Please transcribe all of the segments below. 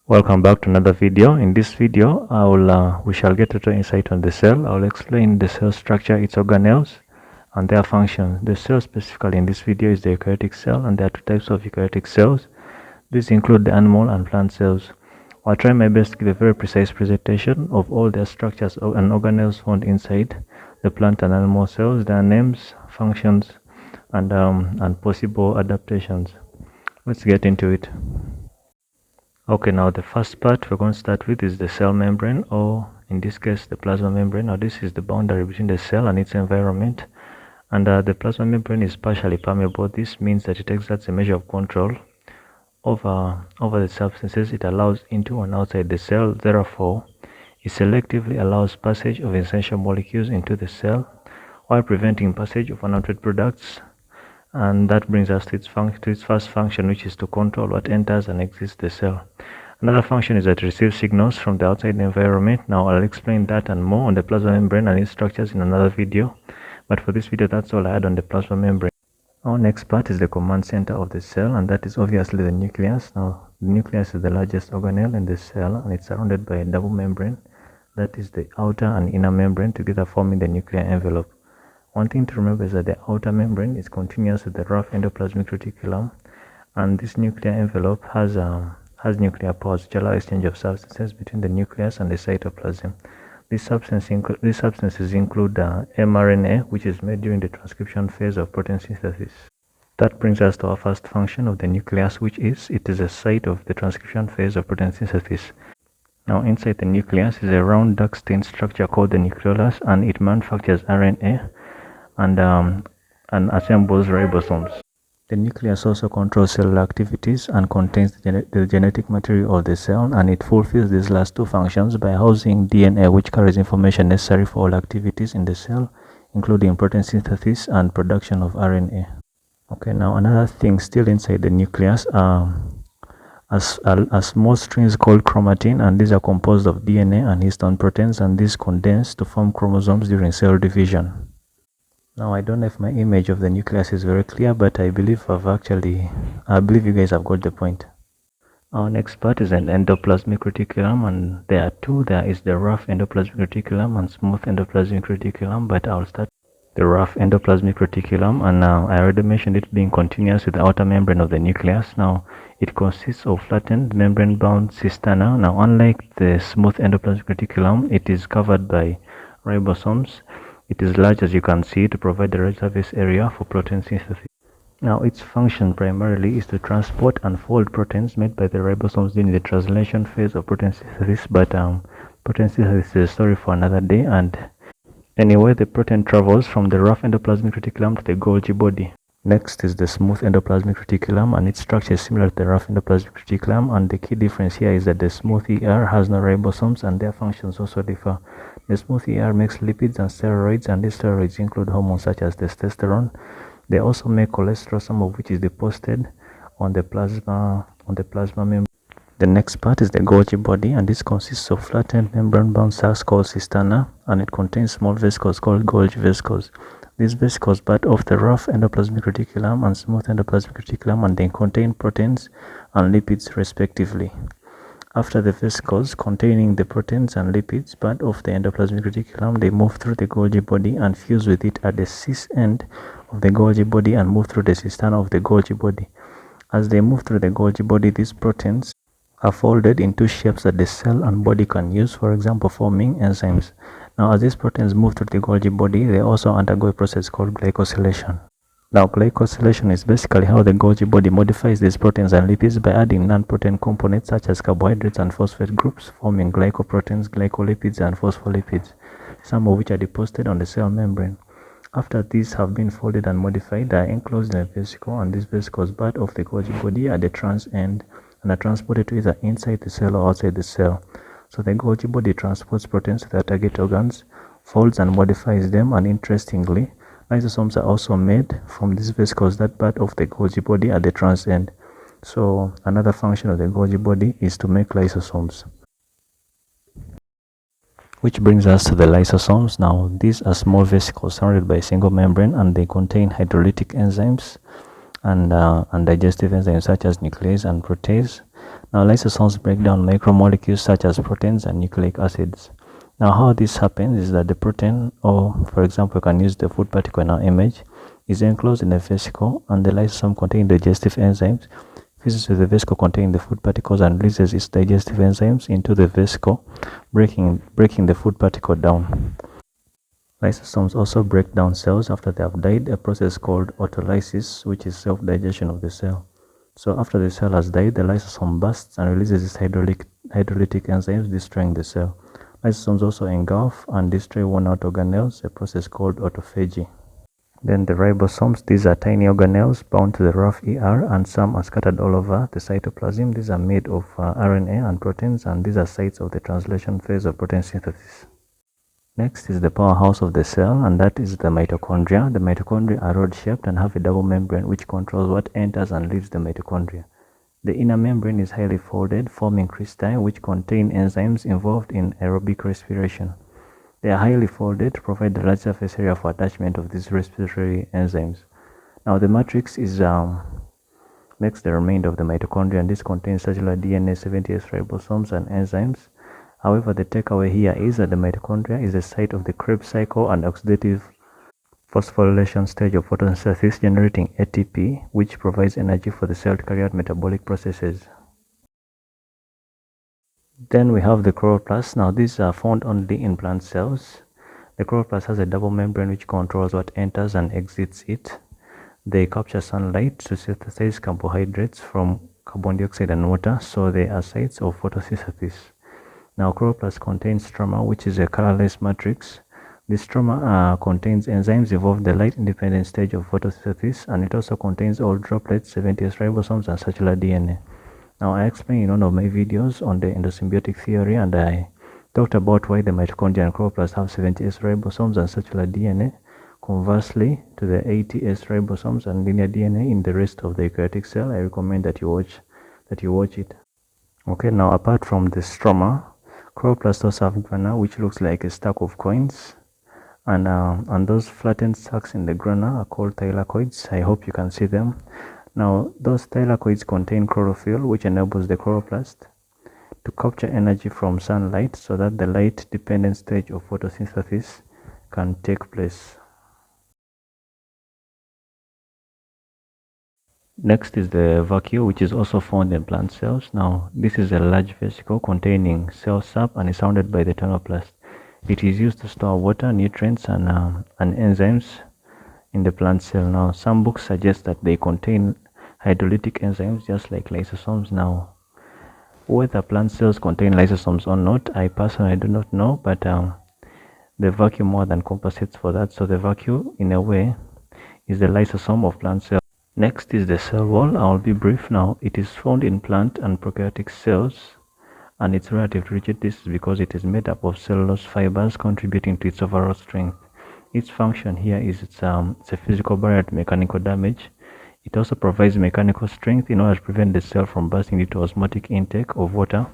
Welcome back to another video. In this video, we shall get a total insight on the cell. I'll explain the cell structure, its organelles, and their function. The cell specifically in this video is the eukaryotic cell, and there are two types of eukaryotic cells. These include the animal and plant cells. I'll try my best to give a very precise presentation of all their structures and organelles found inside the plant and animal cells, their names, functions, and possible adaptations. Let's get into it. Okay, now the first part we're going to start with is the cell membrane, or in this case the plasma membrane. Now this is the boundary between the cell and its environment, and the plasma membrane is partially permeable. This means that it exerts a measure of control over the substances it allows into and outside the cell. Therefore, it selectively allows passage of essential molecules into the cell while preventing passage of unwanted products. And that brings us to its first function, which is to control what enters and exits the cell. Another function is that it receives signals from the outside environment. Now I'll explain that and more on the plasma membrane and its structures in another video, but for this video that's all I had on the plasma membrane. Our next part is the command center of the cell, and that is obviously the nucleus. Now the nucleus is the largest organelle in the cell, and it's surrounded by a double membrane, that is the outer and inner membrane, together forming the nuclear envelope. One thing to remember is that the outer membrane is continuous with the rough endoplasmic reticulum, and this nuclear envelope has nuclear pods which allow exchange of substances between the nucleus and the cytoplasm. These substances include mRNA, which is made during the transcription phase of protein synthesis. That brings us to our first function of the nucleus, which is it is a site of the transcription phase of protein synthesis. Now inside the nucleus is a round dark stained structure called the nucleolus, and it manufactures RNA and assembles ribosomes. The nucleus also controls cellular activities and contains the genetic material of the cell, and it fulfills these last two functions by housing DNA, which carries information necessary for all activities in the cell, including protein synthesis and production of RNA. Okay, now another thing still inside the nucleus are small strings called chromatin, and these are composed of DNA and histone proteins, and these condense to form chromosomes during cell division. Now I don't know if my image of the nucleus is very clear, but I believe you guys have got the point. Our next part is an endoplasmic reticulum, and there are two. There is the rough endoplasmic reticulum and smooth endoplasmic reticulum, but I'll start the rough endoplasmic reticulum, and I already mentioned it being continuous with the outer membrane of the nucleus. Now it consists of flattened membrane-bound cisterna. Now unlike the smooth endoplasmic reticulum, it is covered by ribosomes. It is large, as you can see, to provide the right surface area for protein synthesis. Now its function primarily is to transport and fold proteins made by the ribosomes during the translation phase of protein synthesis, but protein synthesis is a story for another day. And anyway, the protein travels from the rough endoplasmic reticulum to the Golgi body. Next is the smooth endoplasmic reticulum, and its structure is similar to the rough endoplasmic reticulum, and the key difference here is that the smooth ER has no ribosomes, and their functions also differ. The smooth ER makes lipids and steroids, and these steroids include hormones such as testosterone. They also make cholesterol, some of which is deposited on the plasma membrane. The next part is the Golgi body, and this consists of flattened membrane-bound sacs called cisterna, and it contains small vesicles called Golgi vesicles. These vesicles part of the rough endoplasmic reticulum and smooth endoplasmic reticulum, and they contain proteins and lipids respectively. After the vesicles containing the proteins and lipids part of the endoplasmic reticulum, they move through the Golgi body and fuse with it at the cis end of the Golgi body and move through the cisterna of the Golgi body. As they move through the Golgi body, these proteins are folded into shapes that the cell and body can use, for example, forming enzymes. Now, as these proteins move through the Golgi body, they also undergo a process called glycosylation. Now, glycosylation is basically how the Golgi body modifies these proteins and lipids by adding non-protein components such as carbohydrates and phosphate groups, forming glycoproteins, glycolipids, and phospholipids, some of which are deposited on the cell membrane. After these have been folded and modified, they are enclosed in a vesicle, and these vesicles part of the Golgi body at the trans end and are transported to either inside the cell or outside the cell. So the Golgi body transports proteins to their target organs, folds and modifies them, and interestingly, lysosomes are also made from these vesicles that part of the Golgi body at the trans end. So another function of the Golgi body is to make lysosomes. Which brings us to the lysosomes. Now these are small vesicles surrounded by a single membrane, and they contain hydrolytic enzymes and digestive enzymes such as nuclease and protease. Now, lysosomes break down macromolecules such as proteins and nucleic acids. Now, how this happens is that the protein, or for example, you can use the food particle in our image, is enclosed in a vesicle, and the lysosome containing digestive enzymes fuses with the vesicle containing the food particles and releases its digestive enzymes into the vesicle, breaking the food particle down. Lysosomes also break down cells after they have died, a process called autolysis, which is self-digestion of the cell. So after the cell has died, the lysosome bursts and releases its hydrolytic enzymes, destroying the cell. Lysosomes also engulf and destroy worn-out organelles, a process called autophagy. Then the ribosomes, these are tiny organelles bound to the rough ER, and some are scattered all over the cytoplasm. These are made of RNA and proteins, and these are sites of the translation phase of protein synthesis. Next is the powerhouse of the cell, and that is the mitochondria. The mitochondria are rod-shaped and have a double membrane which controls what enters and leaves the mitochondria. The inner membrane is highly folded, forming cristae which contain enzymes involved in aerobic respiration. They are highly folded to provide the large surface area for attachment of these respiratory enzymes. Now the matrix makes the remainder of the mitochondria, and this contains cellular DNA, 70S ribosomes, and enzymes. However, the takeaway here is that the mitochondria is the site of the Krebs cycle and oxidative phosphorylation stage of photosynthesis, generating ATP, which provides energy for the cell to carry out metabolic processes. Then we have the chloroplast. Now these are found only in plant cells. The chloroplast has a double membrane which controls what enters and exits it. They capture sunlight to synthesize carbohydrates from carbon dioxide and water, so they are sites of photosynthesis. Now chloroplast contains stroma, which is a colorless matrix. This stroma contains enzymes involved in the light-independent stage of photosynthesis, and it also contains all droplets, 70S ribosomes, and cellular DNA. Now I explained in one of my videos on the endosymbiotic theory, and I talked about why the mitochondria and chloroplast have 70S ribosomes and cellular DNA, conversely to the 80S ribosomes and linear DNA in the rest of the eukaryotic cell. I recommend that you watch it. Okay, now apart from the stroma, chloroplasts also have grana, which looks like a stack of coins, and those flattened sacs in the grana are called thylakoids. I hope you can see them. Now those thylakoids contain chlorophyll, which enables the chloroplast to capture energy from sunlight so that the light dependent stage of photosynthesis can take place. Next is the vacuole, which is also found in plant cells. Now this is a large vesicle containing cell sap and is surrounded by the tonoplast. It is used to store water, nutrients, and enzymes in the plant cell. Now some books suggest that they contain hydrolytic enzymes just like lysosomes. Now whether plant cells contain lysosomes or not, I personally do not know, but the vacuole more than compensates for that. So the vacuole, in a way, is the lysosome of plant cells. Next is the cell wall. I'll be brief now. It is found in plant and prokaryotic cells, and it's relatively rigid. This is because it is made up of cellulose fibers, contributing to its overall strength. Its function here is it's a physical barrier to mechanical damage. It also provides mechanical strength in order to prevent the cell from bursting due to osmotic intake of water.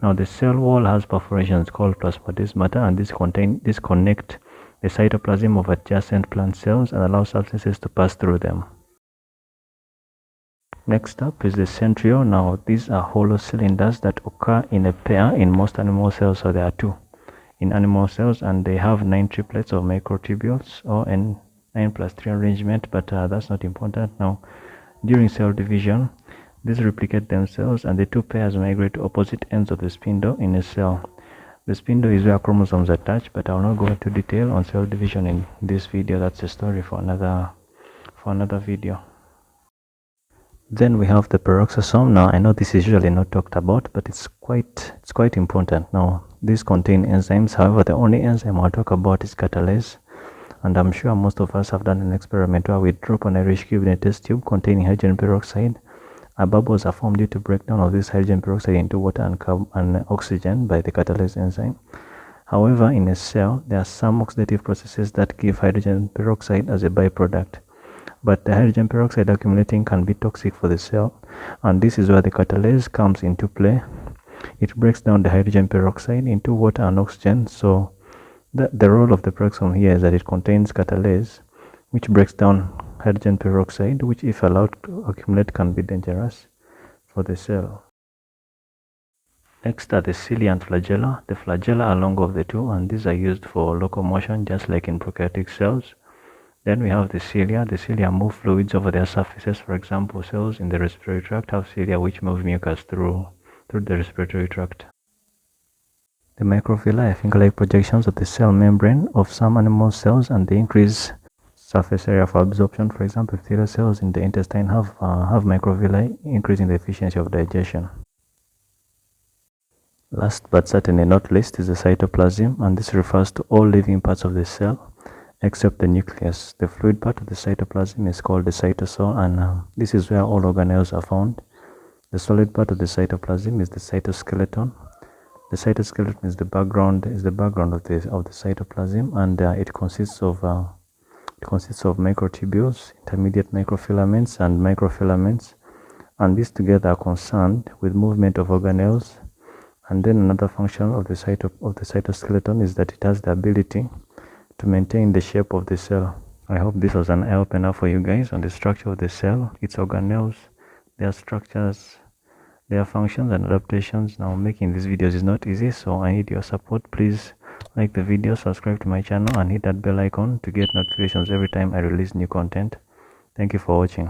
Now the cell wall has perforations called plasmodesmata, and this connect the cytoplasm of adjacent plant cells and allow substances to pass through them. Next up is the centriole. Now these are hollow cylinders that occur in a pair in most animal cells, so there are two in animal cells, and they have 9 triplets of microtubules, or an 9+3 arrangement, but that's not important. Now during cell division, these replicate themselves, and the two pairs migrate to opposite ends of the spindle in a cell. The spindle is where chromosomes attach, but I will not go into detail on cell division in this video. That's a story for another video. Then we have the peroxisome. Now I know this is usually not talked about, but it's quite important. Now these contain enzymes. However, the only enzyme I'll talk about is catalase, and I'm sure most of us have done an experiment where we drop an Irish cube in a test tube containing hydrogen peroxide. Bubbles are formed due to breakdown of this hydrogen peroxide into water and oxygen by the catalase enzyme. However, in a cell, there are some oxidative processes that give hydrogen peroxide as a byproduct. But the hydrogen peroxide accumulating can be toxic for the cell, and this is where the catalase comes into play. It breaks down the hydrogen peroxide into water and oxygen. So the role of the peroxisome here is that it contains catalase, which breaks down hydrogen peroxide, which if allowed to accumulate can be dangerous for the cell. Next are the cilia and flagella. The flagella are longer of the two, and these are used for locomotion, just like in prokaryotic cells. Then we have the cilia. The cilia move fluids over their surfaces. For example, cells in the respiratory tract have cilia which move mucus through the respiratory tract. The microvilli are finger-like projections of the cell membrane of some animal cells, and they increase surface area for absorption. For example, epithelial cells in the intestine have microvilli, increasing the efficiency of digestion. Last but certainly not least is the cytoplasm, and this refers to all living parts of the cell except the nucleus. The fluid part of the cytoplasm is called the cytosol, and this is where all organelles are found. The solid part of the cytoplasm is the cytoskeleton. The cytoskeleton is the background of the cytoplasm, and it consists of microtubules, intermediate microfilaments, and microfilaments, and these together are concerned with movement of organelles. And then another function of the cytoskeleton is that it has the ability to maintain the shape of the cell. I hope this was an eye-opener for you guys on the structure of the cell, its organelles, their structures, their functions and adaptations. Now, making these videos is not easy, so I need your support. Please like the video, subscribe to my channel, and hit that bell icon to get notifications every time I release new content. Thank you for watching.